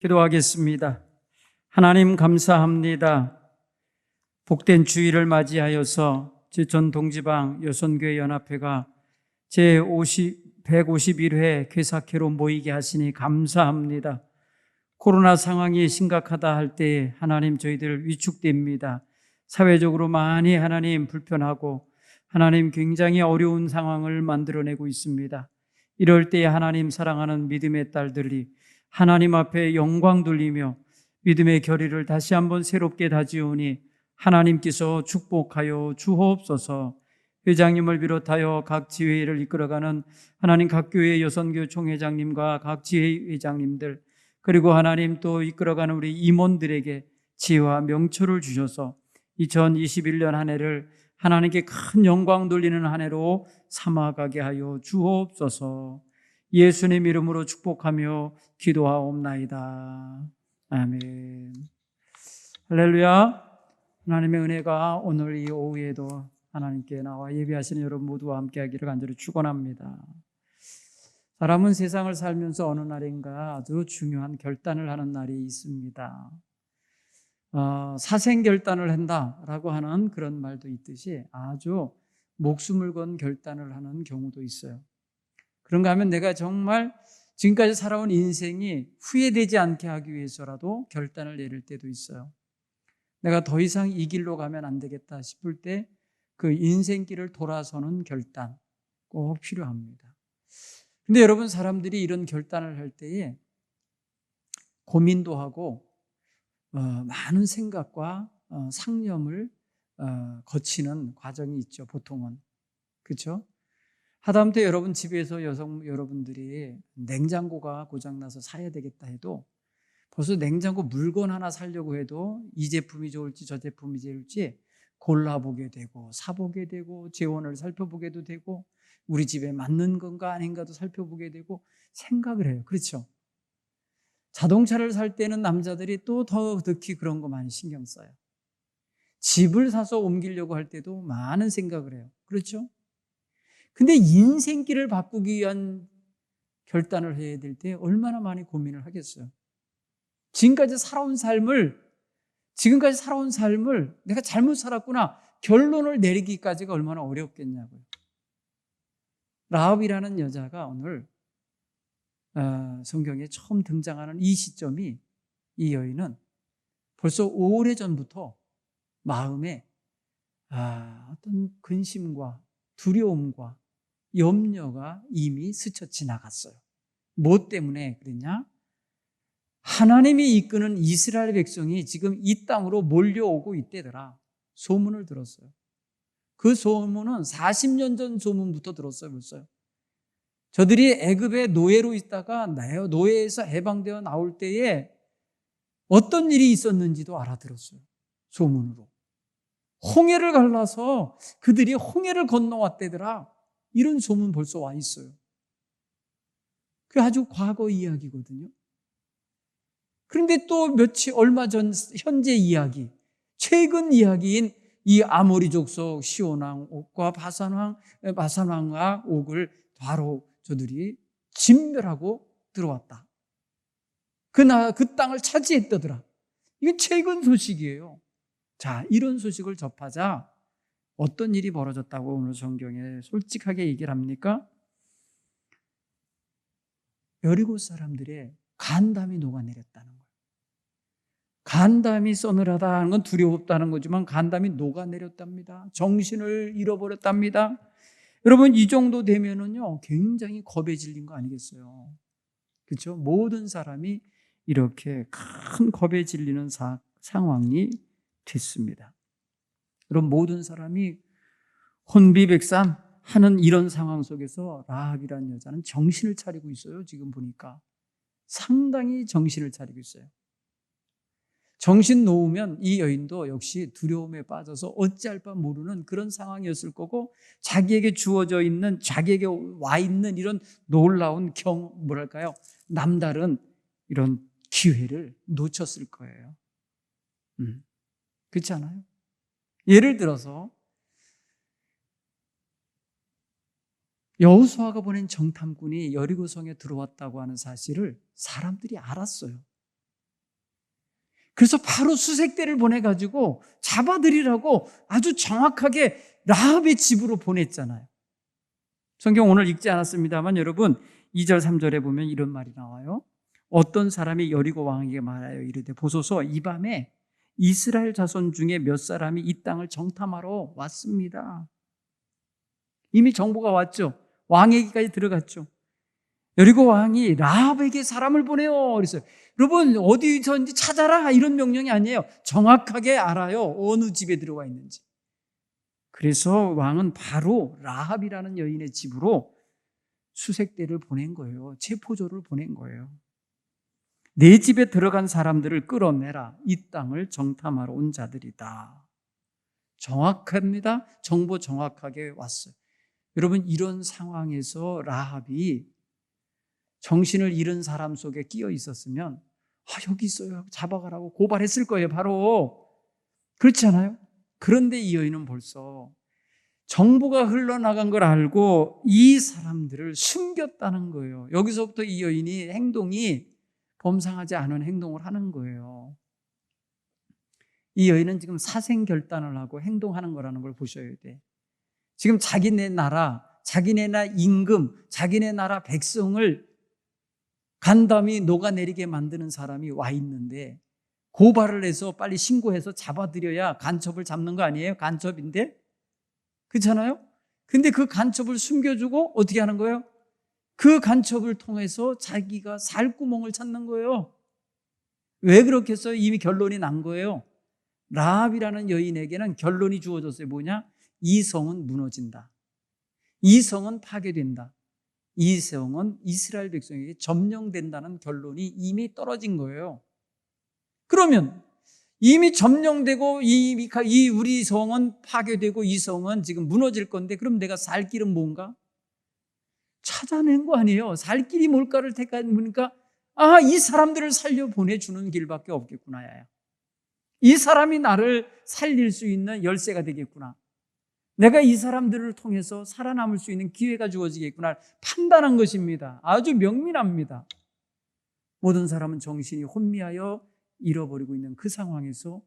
기도하겠습니다. 하나님 감사합니다. 복된 주일을 맞이하여서 전 동지방 여선교회 연합회가 제151회 괴사회로 모이게 하시니 감사합니다. 코로나 상황이 심각하다 할 때에 하나님 저희들 위축됩니다. 사회적으로 많이 하나님 불편하고 하나님 굉장히 어려운 상황을 만들어내고 있습니다. 이럴 때에 하나님 사랑하는 믿음의 딸들이 하나님 앞에 영광 돌리며 믿음의 결의를 다시 한번 새롭게 다지오니 하나님께서 축복하여 주옵소서. 회장님을 비롯하여 각 지회를 이끌어가는 하나님 각 교회 여선교 총회장님과 각 지회 회장님들, 그리고 하나님 또 이끌어가는 우리 임원들에게 지혜와 명철을 주셔서 2021년 한 해를 하나님께 큰 영광 돌리는 한 해로 삼아가게 하여 주옵소서. 예수님 이름으로 축복하며 기도하옵나이다. 아멘. 할렐루야. 하나님의 은혜가 오늘 이 오후에도 하나님께 나와 예배하시는 여러분 모두와 함께하기를 간절히 축원합니다. 사람은 세상을 살면서 어느 날인가 아주 중요한 결단을 하는 날이 있습니다. 사생결단을 한다라고 하는 그런 말도 있듯이 아주 목숨을 건 결단을 하는 경우도 있어요. 그런가 하면 내가 정말 지금까지 살아온 인생이 후회되지 않게 하기 위해서라도 결단을 내릴 때도 있어요. 내가 더 이상 이 길로 가면 안 되겠다 싶을 때 그 인생길을 돌아서는 결단 꼭 필요합니다. 근데 여러분, 사람들이 이런 결단을 할 때에 고민도 하고 많은 생각과 상념을 거치는 과정이 있죠, 보통은. 그렇죠? 하다못해 여러분 집에서 여러분들이 냉장고가 고장나서 사야 되겠다 해도 벌써 냉장고 물건 하나 사려고 해도 이 제품이 좋을지 저 제품이 좋을지 골라보게 되고 사보게 되고 재원을 살펴보게도 되고 우리 집에 맞는 건가 아닌가도 살펴보게 되고 생각을 해요. 그렇죠? 자동차를 살 때는 남자들이 또 더 특히 그런 거 많이 신경 써요. 집을 사서 옮기려고 할 때도 많은 생각을 해요. 그렇죠? 근데 인생길을 바꾸기 위한 결단을 해야 될 때 얼마나 많이 고민을 하겠어요. 지금까지 살아온 삶을 내가 잘못 살았구나 결론을 내리기까지가 얼마나 어렵겠냐고요. 라합이라는 여자가 오늘 성경에 처음 등장하는 이 시점이, 이 여인은 벌써 오래전부터 마음에 어떤 근심과 두려움과 염려가 이미 스쳐 지나갔어요. 뭐 때문에 그랬냐? 하나님이 이끄는 이스라엘 백성이 지금 이 땅으로 몰려오고 있대더라. 소문을 들었어요. 그 소문은 40년 전 소문부터 들었어요. 벌써요. 저들이 애굽의 노예로 있다가 노예에서 해방되어 나올 때에 어떤 일이 있었는지도 알아들었어요. 소문으로. 홍해를 갈라서 그들이 홍해를 건너왔대더라. 이런 소문 벌써 와 있어요. 그게 아주 과거 이야기거든요. 그런데 또 얼마 전 현재 이야기, 최근 이야기인 이 아모리 족속 시온왕 옥과 바산왕과 옥을 바로 저들이 진멸하고 들어왔다. 그 땅을 차지했다더라. 이게 최근 소식이에요. 자, 이런 소식을 접하자 어떤 일이 벌어졌다고 오늘 성경에 솔직하게 얘기를 합니까? 여리고 사람들의 간담이 녹아내렸다는 거예요. 간담이 서늘하다는 건 두려웠다는 거지만 간담이 녹아내렸답니다. 정신을 잃어버렸답니다. 여러분, 이 정도 되면은요 굉장히 겁에 질린 거 아니겠어요? 그렇죠? 모든 사람이 이렇게 큰 겁에 질리는 상황이 됐습니다. 여러분, 모든 사람이 혼비백산하는 이런 상황 속에서 라합이라는 여자는 정신을 차리고 있어요. 지금 보니까 상당히 정신을 차리고 있어요. 정신 놓으면 이 여인도 역시 두려움에 빠져서 어찌할 바 모르는 그런 상황이었을 거고, 자기에게 주어져 있는, 자기에게 와 있는 이런 놀라운 남다른 이런 기회를 놓쳤을 거예요. 그렇지 않아요? 예를 들어서 여호수아가 보낸 정탐꾼이 여리고성에 들어왔다고 하는 사실을 사람들이 알았어요. 그래서 바로 수색대를 보내가지고 잡아들이라고 아주 정확하게 라합의 집으로 보냈잖아요. 성경 오늘 읽지 않았습니다만 여러분 2절 3절에 보면 이런 말이 나와요. 어떤 사람이 여리고 왕에게 말하여 이르되 보소서 이 밤에 이스라엘 자손 중에 몇 사람이 이 땅을 정탐하러 왔습니다. 이미 정보가 왔죠. 왕에게까지 들어갔죠. 여리고 왕이 라합에게 사람을 보내요. 그랬어요. 여러분 어디서인지 찾아라 이런 명령이 아니에요. 정확하게 알아요. 어느 집에 들어와 있는지. 그래서 왕은 바로 라합이라는 여인의 집으로 수색대를 보낸 거예요. 체포조를 보낸 거예요. 내 집에 들어간 사람들을 끌어내라. 이 땅을 정탐하러 온 자들이다. 정확합니다. 정보 정확하게 왔어요. 여러분 이런 상황에서 라합이 정신을 잃은 사람 속에 끼어 있었으면 여기 있어요. 잡아가라고 고발했을 거예요. 바로. 그렇지 않아요? 그런데 이 여인은 벌써 정보가 흘러나간 걸 알고 이 사람들을 숨겼다는 거예요. 여기서부터 이 여인이 행동이 범상하지 않은 행동을 하는 거예요. 이 여인은 지금 사생결단을 하고 행동하는 거라는 걸 보셔야 돼. 지금 자기네 나라, 자기네 나라 임금, 자기네 나라 백성을 간담이 녹아내리게 만드는 사람이 와 있는데 고발을 해서 빨리 신고해서 잡아들여야 간첩을 잡는 거 아니에요? 간첩인데? 그렇잖아요? 근데 그 간첩을 숨겨주고 어떻게 하는 거예요? 그 간첩을 통해서 자기가 살 구멍을 찾는 거예요. 왜 그렇게 해서 이미 결론이 난 거예요. 라합이라는 여인에게는 결론이 주어졌어요. 뭐냐? 이 성은 무너진다. 이 성은 파괴된다. 이 성은 이스라엘 백성에게 점령된다는 결론이 이미 떨어진 거예요. 그러면 이미 점령되고 이 우리 성은 파괴되고 이 성은 지금 무너질 건데 그럼 내가 살 길은 뭔가? 찾아낸 거 아니에요. 살 길이 뭘까를 택하니까 이 사람들을 살려 보내주는 길밖에 없겠구나. 이 사람이 나를 살릴 수 있는 열쇠가 되겠구나. 내가 이 사람들을 통해서 살아남을 수 있는 기회가 주어지겠구나 판단한 것입니다. 아주 명민합니다. 모든 사람은 정신이 혼미하여 잃어버리고 있는 그 상황에서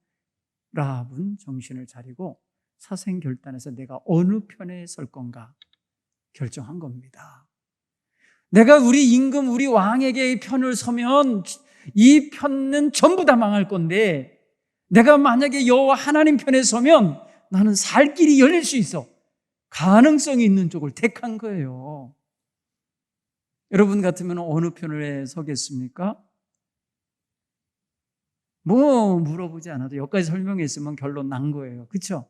라합은 정신을 차리고 사생결단에서 내가 어느 편에 설 건가 결정한 겁니다. 내가 우리 임금, 우리 왕에게 편을 서면 이 편은 전부 다 망할 건데 내가 만약에 여호와 하나님 편에 서면 나는 살 길이 열릴 수 있어. 가능성이 있는 쪽을 택한 거예요. 여러분 같으면 어느 편에 서겠습니까? 물어보지 않아도 여기까지 설명했으면 결론 난 거예요. 그렇죠?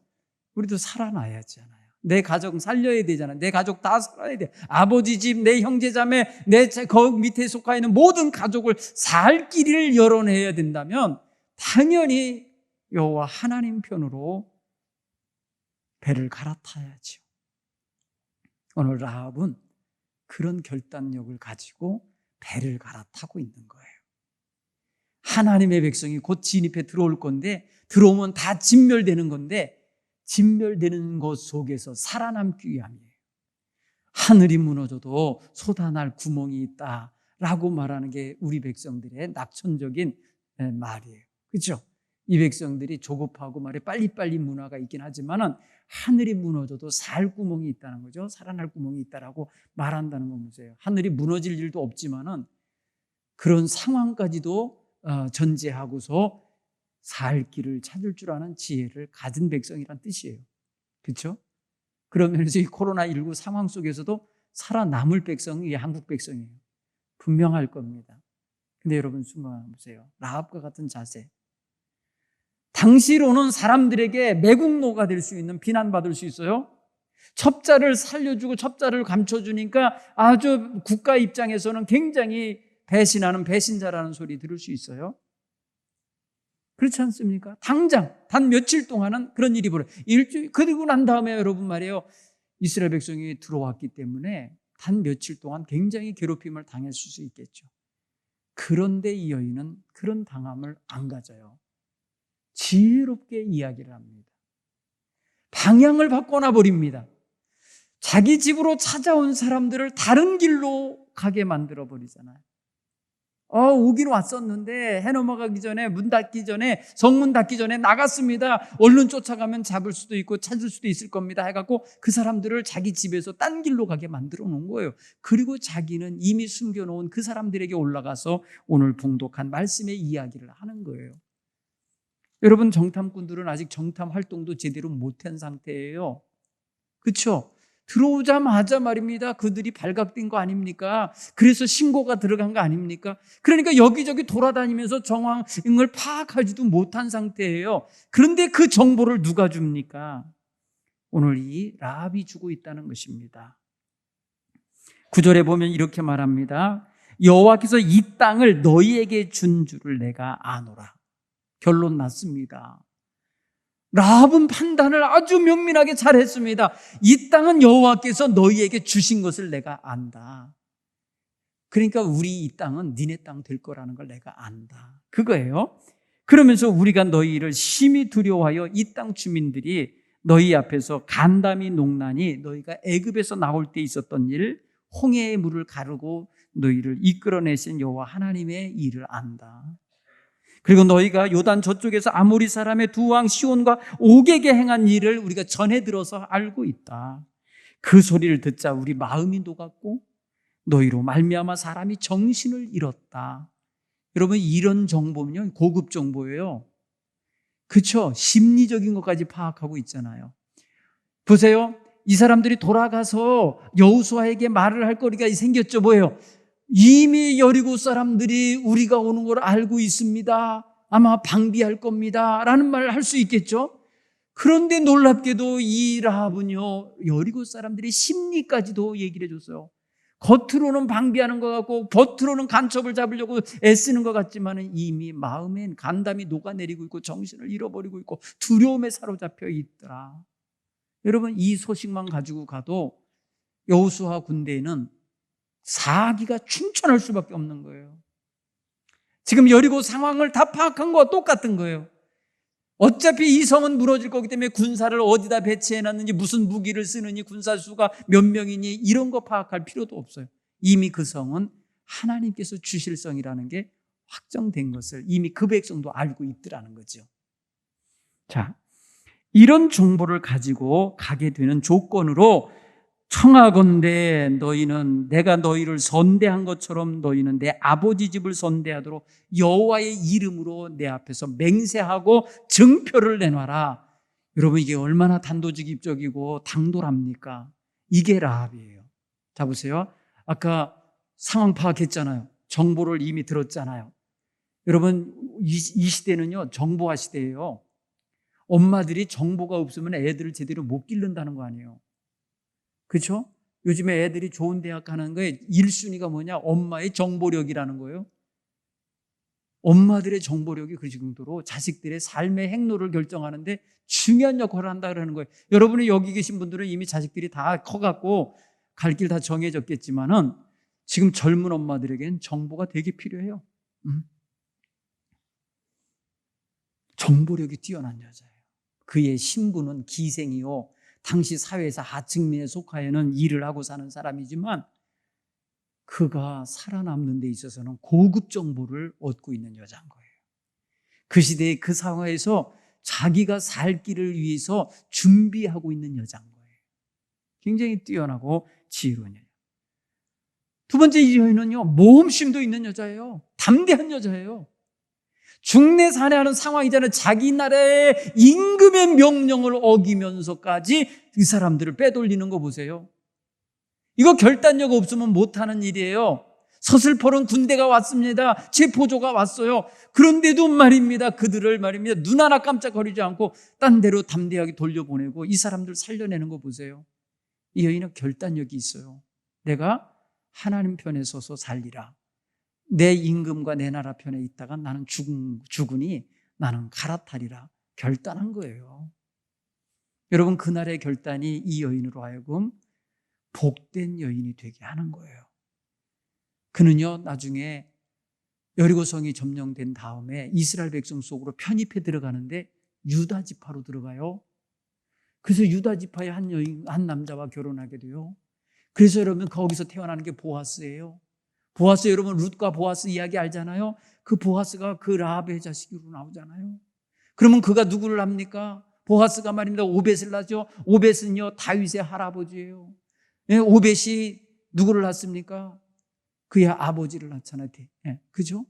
우리도 살아나야잖아요. 내 가족 살려야 되잖아요. 내 가족 다 살아야 돼. 아버지 집, 내 형제자매, 거 밑에 속하 있는 모든 가족을 살 길을 열어내야 된다면 당연히 여호와 하나님 편으로 배를 갈아타야죠. 오늘 라합은 그런 결단력을 가지고 배를 갈아타고 있는 거예요. 하나님의 백성이 곧 진입해 들어올 건데 들어오면 다 진멸되는 건데 진멸되는 것 속에서 살아남기 위함이에요. 하늘이 무너져도 솟아날 구멍이 있다라고 말하는 게 우리 백성들의 낙천적인 말이에요. 그렇죠? 이 백성들이 조급하고 말에 빨리빨리 문화가 있긴 하지만은 하늘이 무너져도 살 구멍이 있다는 거죠. 살아날 구멍이 있다라고 말한다는 건 뭐예요? 하늘이 무너질 일도 없지만은 그런 상황까지도 전제하고서 살 길을 찾을 줄 아는 지혜를 가진 백성이란 뜻이에요. 그렇죠? 그러면서 이 코로나19 상황 속에서도 살아남을 백성이 한국 백성이에요. 분명할 겁니다. 근데 여러분 생각해보세요. 라합과 같은 자세. 당시로는 사람들에게 매국노가 될 수 있는 비난받을 수 있어요. 첩자를 살려주고 첩자를 감춰주니까 아주 국가 입장에서는 굉장히 배신하는 배신자라는 소리 들을 수 있어요. 그렇지 않습니까? 당장 단 며칠 동안은 그런 일이 벌어요. 일주일 그리고 난 다음에 여러분 말이에요. 이스라엘 백성이 들어왔기 때문에 단 며칠 동안 굉장히 괴롭힘을 당했을 수 있겠죠. 그런데 이 여인은 그런 당함을 안 가져요. 지혜롭게 이야기를 합니다. 방향을 바꿔놔 버립니다. 자기 집으로 찾아온 사람들을 다른 길로 가게 만들어 버리잖아요. 오긴 왔었는데 해 넘어가기 전에 문 닫기 전에 성문 닫기 전에 나갔습니다. 얼른 쫓아가면 잡을 수도 있고 찾을 수도 있을 겁니다 해갖고 그 사람들을 자기 집에서 딴 길로 가게 만들어 놓은 거예요. 그리고 자기는 이미 숨겨놓은 그 사람들에게 올라가서 오늘 봉독한 말씀의 이야기를 하는 거예요. 여러분, 정탐꾼들은 아직 정탐 활동도 제대로 못한 상태예요. 그렇죠? 들어오자마자 말입니다. 그들이 발각된 거 아닙니까? 그래서 신고가 들어간 거 아닙니까? 그러니까 여기저기 돌아다니면서 정황을 파악하지도 못한 상태예요. 그런데 그 정보를 누가 줍니까? 오늘 이 라합이 주고 있다는 것입니다. 9절에 보면 이렇게 말합니다. 여호와께서 이 땅을 너희에게 준 줄을 내가 아노라. 결론 났습니다. 라합은 판단을 아주 명민하게 잘했습니다. 이 땅은 여호와께서 너희에게 주신 것을 내가 안다. 그러니까 우리 이 땅은 니네 땅 될 거라는 걸 내가 안다. 그거예요. 그러면서 우리가 너희를 심히 두려워하여 이 땅 주민들이 너희 앞에서 간담이 농난이 너희가 애굽에서 나올 때 있었던 일, 홍해의 물을 가르고 너희를 이끌어내신 여호와 하나님의 일을 안다. 그리고 너희가 요단 저쪽에서 아모리 사람의 두 왕 시온과 옥에게 행한 일을 우리가 전해 들어서 알고 있다. 그 소리를 듣자 우리 마음이 녹았고 너희로 말미암아 사람이 정신을 잃었다. 여러분, 이런 정보는요, 고급 정보예요. 그렇죠? 심리적인 것까지 파악하고 있잖아요. 보세요. 이 사람들이 돌아가서 여호수아에게 말을 할 거리가 생겼죠. 뭐예요? 이미 여리고 사람들이 우리가 오는 걸 알고 있습니다. 아마 방비할 겁니다. 라는 말을 할 수 있겠죠. 그런데 놀랍게도 이 라합은요, 여리고 사람들의 심리까지도 얘기를 해줬어요. 겉으로는 방비하는 것 같고 겉으로는 간첩을 잡으려고 애쓰는 것 같지만 이미 마음엔 간담이 녹아내리고 있고 정신을 잃어버리고 있고 두려움에 사로잡혀 있더라. 여러분, 이 소식만 가지고 가도 여호수아 군대에는 사기가 충천할 수밖에 없는 거예요. 지금 여리고 상황을 다 파악한 거와 똑같은 거예요. 어차피 이 성은 무너질 거기 때문에 군사를 어디다 배치해놨는지, 무슨 무기를 쓰느니, 군사수가 몇 명이니, 이런 거 파악할 필요도 없어요. 이미 그 성은 하나님께서 주실 성이라는 게 확정된 것을 이미 그 백성도 알고 있더라는 거죠. 자, 이런 정보를 가지고 가게 되는 조건으로 청하건대 너희는 내가 너희를 선대한 것처럼 너희는 내 아버지 집을 선대하도록 여호와의 이름으로 내 앞에서 맹세하고 증표를 내놔라. 여러분, 이게 얼마나 단도직입적이고 당돌합니까? 이게 라합이에요. 자, 보세요. 아까 상황 파악했잖아요. 정보를 이미 들었잖아요. 여러분, 이 시대는요, 정보화 시대예요. 엄마들이 정보가 없으면 애들을 제대로 못 기른다는 거 아니에요. 그렇죠? 요즘에 애들이 좋은 대학 가는 거에 1순위가 뭐냐? 엄마의 정보력이라는 거예요. 엄마들의 정보력이 그 정도로 자식들의 삶의 행로를 결정하는데 중요한 역할을 한다 그러는 거예요. 여러분이 여기 계신 분들은 이미 자식들이 다 커갖고 갈 길 다 정해졌겠지만은 지금 젊은 엄마들에게는 정보가 되게 필요해요. 정보력이 뛰어난 여자예요. 그의 신분은 기생이요, 당시 사회에서 하층민에 속하여는 일을 하고 사는 사람이지만 그가 살아남는 데 있어서는 고급 정보를 얻고 있는 여자인 거예요. 그 시대의 그 상황에서 자기가 살 길을 위해서 준비하고 있는 여자인 거예요. 굉장히 뛰어나고 지혜로운 여자. 두 번째 여인은요, 모험심도 있는 여자예요. 담대한 여자예요. 중내산해하는 상황이잖아요. 자기 나라의 임금의 명령을 어기면서까지 이 사람들을 빼돌리는 거 보세요. 이거 결단력 없으면 못하는 일이에요. 서슬퍼런 군대가 왔습니다. 제포조가 왔어요. 그런데도 말입니다, 그들을 말입니다, 눈 하나 깜짝거리지 않고 딴 데로 담대하게 돌려보내고 이 사람들 살려내는 거 보세요. 이 여인은 결단력이 있어요. 내가 하나님 편에 서서 살리라. 내 임금과 내 나라 편에 있다가 나는 죽으니 나는 갈아타리라 결단한 거예요. 여러분, 그날의 결단이 이 여인으로 하여금 복된 여인이 되게 하는 거예요. 그는요, 나중에 여리고성이 점령된 다음에 이스라엘 백성 속으로 편입해 들어가는데 유다 지파로 들어가요. 그래서 유다 지파의 한 남자와 결혼하게 돼요. 그래서 여러분, 거기서 태어나는 게 보아스예요. 보아스, 여러분 룻과 보아스 이야기 알잖아요. 그 보아스가 그 라합의 자식으로 나오잖아요. 그러면 그가 누구를 합니까? 보아스가 말입니다. 오벳을 낳죠. 오벳은요 다윗의 할아버지예요. 오벳이 누구를 낳습니까? 그의 아버지를 낳잖아요. 그죠?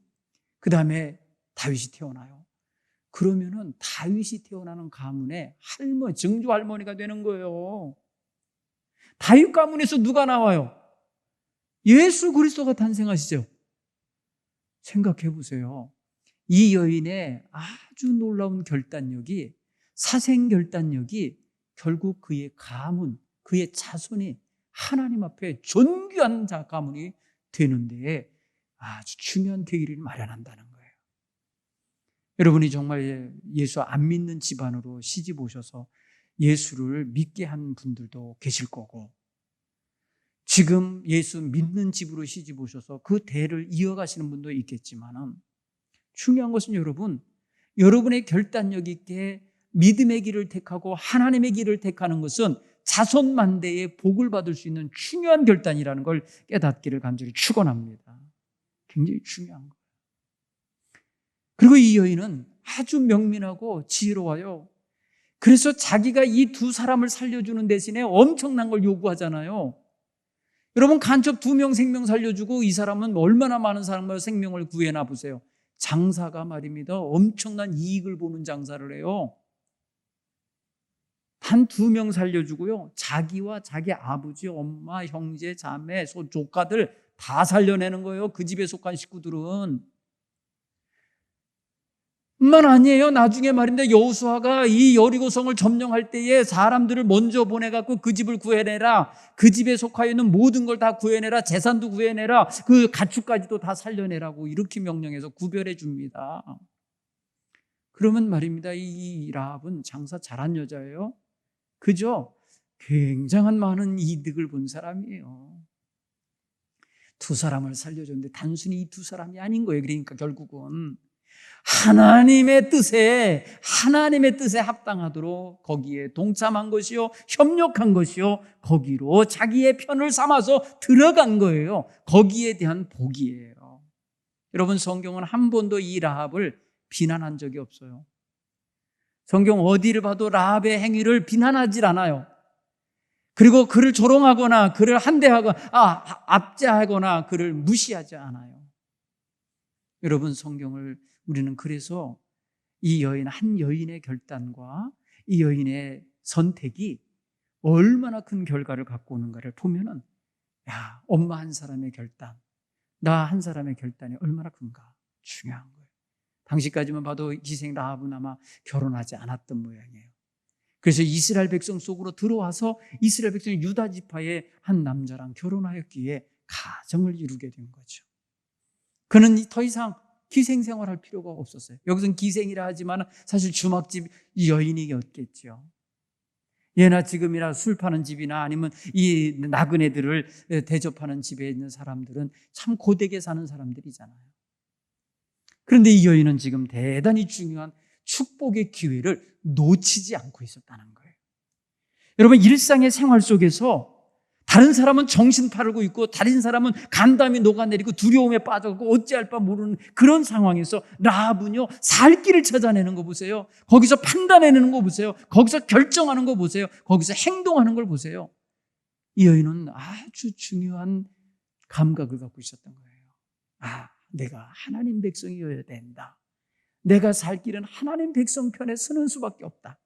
그 다음에 다윗이 태어나요. 그러면은 다윗이 태어나는 가문의 증조 할머니가 되는 거예요. 다윗 가문에서 누가 나와요? 예수 그리스도가 탄생하시죠. 생각해 보세요. 이 여인의 아주 놀라운 결단력이, 사생 결단력이 결국 그의 가문, 그의 자손이 하나님 앞에 존귀한 가문이 되는 데에 아주 중요한 계기를 마련한다는 거예요. 여러분이 정말 예수 안 믿는 집안으로 시집 오셔서 예수를 믿게 한 분들도 계실 거고, 지금 예수 믿는 집으로 시집 오셔서 그 대를 이어가시는 분도 있겠지만, 중요한 것은 여러분의 결단력 있게 믿음의 길을 택하고 하나님의 길을 택하는 것은 자손만대의 복을 받을 수 있는 중요한 결단이라는 걸 깨닫기를 간절히 축원합니다. 굉장히 중요한 거예요. 그리고 이 여인은 아주 명민하고 지혜로워요. 그래서 자기가 이 두 사람을 살려주는 대신에 엄청난 걸 요구하잖아요. 여러분, 간첩 2명 생명 살려주고 이 사람은 얼마나 많은 사람의 생명을 구해나 보세요. 장사가 말입니다. 엄청난 이익을 보는 장사를 해요. 단 2명 살려주고요, 자기와 자기 아버지, 엄마, 형제, 자매, 조카들 다 살려내는 거예요. 그 집에 속한 식구들은. 뿐만 아니에요. 나중에 말인데 여호수아가 이 여리고성을 점령할 때에 사람들을 먼저 보내갖고 그 집을 구해내라, 그 집에 속하여 있는 모든 걸 다 구해내라, 재산도 구해내라, 그 가축까지도 다 살려내라고 이렇게 명령해서 구별해 줍니다. 그러면 말입니다, 이 라합은 장사 잘한 여자예요. 그죠? 굉장한 많은 이득을 본 사람이에요. 2 사람을 살려줬는데 단순히 이 2 사람이 아닌 거예요. 그러니까 결국은 하나님의 뜻에 합당하도록 거기에 동참한 것이요, 협력한 것이요, 거기로 자기의 편을 삼아서 들어간 거예요. 거기에 대한 복이에요. 여러분, 성경은 한 번도 이 라합을 비난한 적이 없어요. 성경 어디를 봐도 라합의 행위를 비난하질 않아요. 그리고 그를 조롱하거나 그를 한대하거나 압제하거나 그를 무시하지 않아요. 여러분, 성경을 우리는 그래서 이 한 여인의 결단과 이 여인의 선택이 얼마나 큰 결과를 갖고 오는가를 보면은, 엄마 한 사람의 결단, 나 한 사람의 결단이 얼마나 큰가 중요한 거예요. 당시까지만 봐도 기생 라합은 아마 결혼하지 않았던 모양이에요. 그래서 이스라엘 백성 속으로 들어와서 이스라엘 백성이 유다 지파의 한 남자랑 결혼하였기에 가정을 이루게 된 거죠. 그는 더 이상 기생 생활할 필요가 없었어요. 여기서는 기생이라 하지만 사실 주막집 여인이었겠죠. 예나 지금이나 술 파는 집이나 아니면 이 나그네들을 대접하는 집에 있는 사람들은 참 고되게 사는 사람들이잖아요. 그런데 이 여인은 지금 대단히 중요한 축복의 기회를 놓치지 않고 있었다는 거예요. 여러분, 일상의 생활 속에서 다른 사람은 정신 팔고 있고 다른 사람은 간담이 녹아내리고 두려움에 빠져가고 어찌할 바 모르는 그런 상황에서 라합은요, 살 길을 찾아내는 거 보세요. 거기서 판단해내는 거 보세요. 거기서 결정하는 거 보세요. 거기서 행동하는 걸 보세요. 이 여인은 아주 중요한 감각을 갖고 있었던 거예요. 내가 하나님 백성이어야 된다. 내가 살 길은 하나님 백성 편에 서는 수밖에 없다.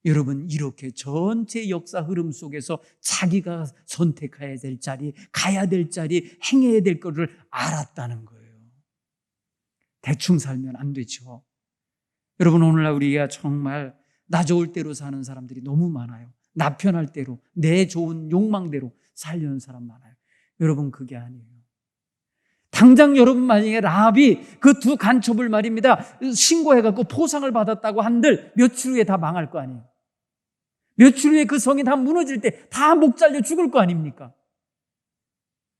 여러분, 이렇게 전체 역사 흐름 속에서 자기가 선택해야 될 자리, 가야 될 자리, 행해야 될 것을 알았다는 거예요. 대충 살면 안 되죠. 여러분, 오늘날 우리가 정말 나 좋을 대로 사는 사람들이 너무 많아요. 나 편할 대로, 내 좋은 욕망대로 살려는 사람 많아요. 여러분, 그게 아니에요. 당장 여러분 만약에 라합이 그 2 간첩을 말입니다, 신고해갖고 포상을 받았다고 한들 며칠 후에 다 망할 거 아니에요. 며칠 후에 그 성이 다 무너질 때 다 목 잘려 죽을 거 아닙니까?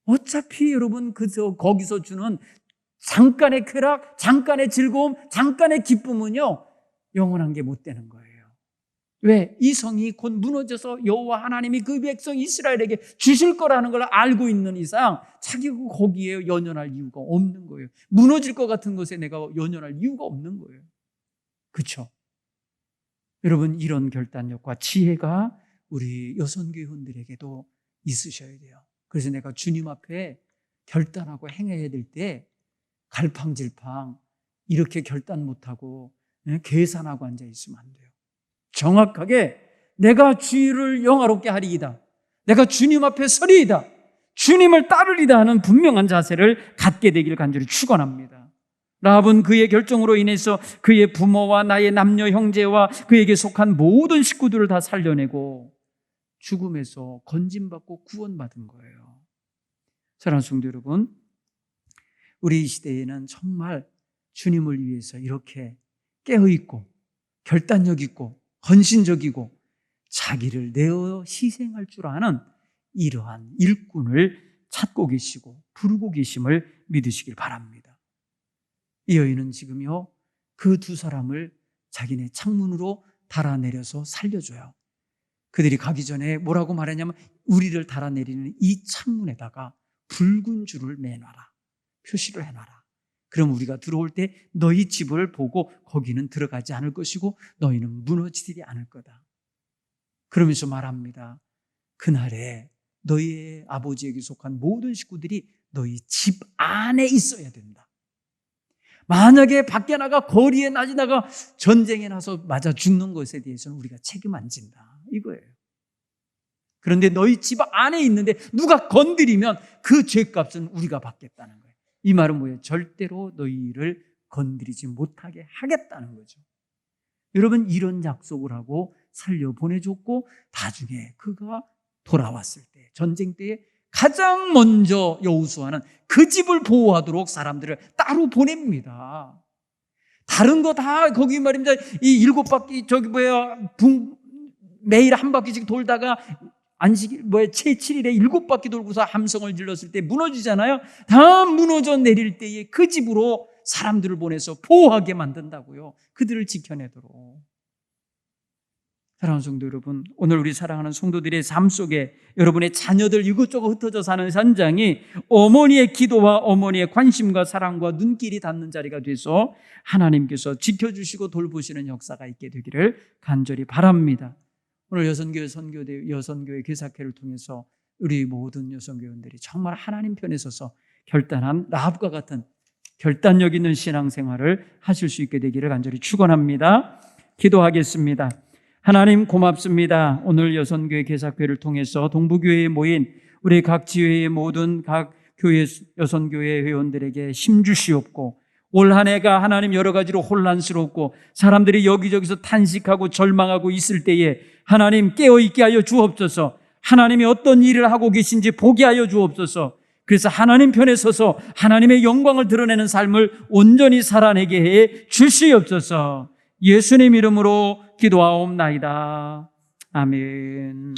어차피 여러분 거기서 주는 잠깐의 쾌락, 잠깐의 즐거움, 잠깐의 기쁨은요, 영원한 게 못 되는 거예요. 왜? 이 성이 곧 무너져서 여호와 하나님이 그 백성 이스라엘에게 주실 거라는 걸 알고 있는 이상 자기가 거기에 연연할 이유가 없는 거예요. 무너질 것 같은 것에 내가 연연할 이유가 없는 거예요. 그렇죠? 여러분, 이런 결단력과 지혜가 우리 여선교회원들에게도 있으셔야 돼요. 그래서 내가 주님 앞에 결단하고 행해야 될 때 갈팡질팡 이렇게 결단 못하고 계산하고 앉아있으면 안 돼요. 정확하게 내가 주를 영화롭게 하리이다, 내가 주님 앞에 서리이다, 주님을 따르리다 하는 분명한 자세를 갖게 되기를 간절히 축원합니다. 라합은 그의 결정으로 인해서 그의 부모와 나의 남녀 형제와 그에게 속한 모든 식구들을 다 살려내고 죽음에서 건짐받고 구원받은 거예요. 사랑하는 성도 여러분, 우리 이 시대에는 정말 주님을 위해서 이렇게 깨어있고 결단력 있고 헌신적이고 자기를 내어 희생할 줄 아는 이러한 일꾼을 찾고 계시고 부르고 계심을 믿으시길 바랍니다. 이 여인은 지금요, 그 두 사람을 자기네 창문으로 달아내려서 살려줘요. 그들이 가기 전에 뭐라고 말했냐면, 우리를 달아내리는 이 창문에다가 붉은 줄을 매놔라, 표시를 해놔라. 그럼 우리가 들어올 때 너희 집을 보고 거기는 들어가지 않을 것이고 너희는 무너지지 않을 거다. 그러면서 말합니다. 그날에 너희의 아버지에게 속한 모든 식구들이 너희 집 안에 있어야 된다. 만약에 밖에 나가 거리에 나지다가 전쟁에 나서 맞아 죽는 것에 대해서는 우리가 책임 안 진다, 이거예요. 그런데 너희 집 안에 있는데 누가 건드리면 그 죄값은 우리가 받겠다는 거예요. 이 말은 뭐예요? 절대로 너희를 건드리지 못하게 하겠다는 거죠. 여러분, 이런 약속을 하고 살려보내줬고 나중에 그가 돌아왔을 때, 전쟁 때에 가장 먼저 여호수아는 그 집을 보호하도록 사람들을 따로 보냅니다. 다른 거 다 거기 말입니다. 이 7바퀴 매일 한 바퀴씩 돌다가 안식일 제7일에 7바퀴 돌고서 함성을 질렀을 때 무너지잖아요. 다 무너져 내릴 때에 그 집으로 사람들을 보내서 보호하게 만든다고요. 그들을 지켜내도록. 사랑하는 성도 여러분, 오늘 우리 사랑하는 성도들의 삶 속에 여러분의 자녀들 이것저것 흩어져 사는 현장이 어머니의 기도와 어머니의 관심과 사랑과 눈길이 닿는 자리가 돼서 하나님께서 지켜주시고 돌보시는 역사가 있게 되기를 간절히 바랍니다. 오늘 여선교회 개사회를 통해서 우리 모든 여선교회원들이 정말 하나님 편에 서서 결단한 라합과 같은 결단력 있는 신앙생활을 하실 수 있게 되기를 간절히 축원합니다. 기도하겠습니다. 하나님 고맙습니다. 오늘 여선교회 개사회를 통해서 동부교회에 모인 우리 각 지회의 모든 각 교회 여선교회 회원들에게 힘 주시옵고, 올 한 해가 하나님 여러 가지로 혼란스럽고 사람들이 여기저기서 탄식하고 절망하고 있을 때에 하나님 깨어있게 하여 주옵소서. 하나님이 어떤 일을 하고 계신지 보게 하여 주옵소서. 그래서 하나님 편에 서서 하나님의 영광을 드러내는 삶을 온전히 살아내게 해 주시옵소서. 예수님 이름으로 기도하옵나이다. 아멘.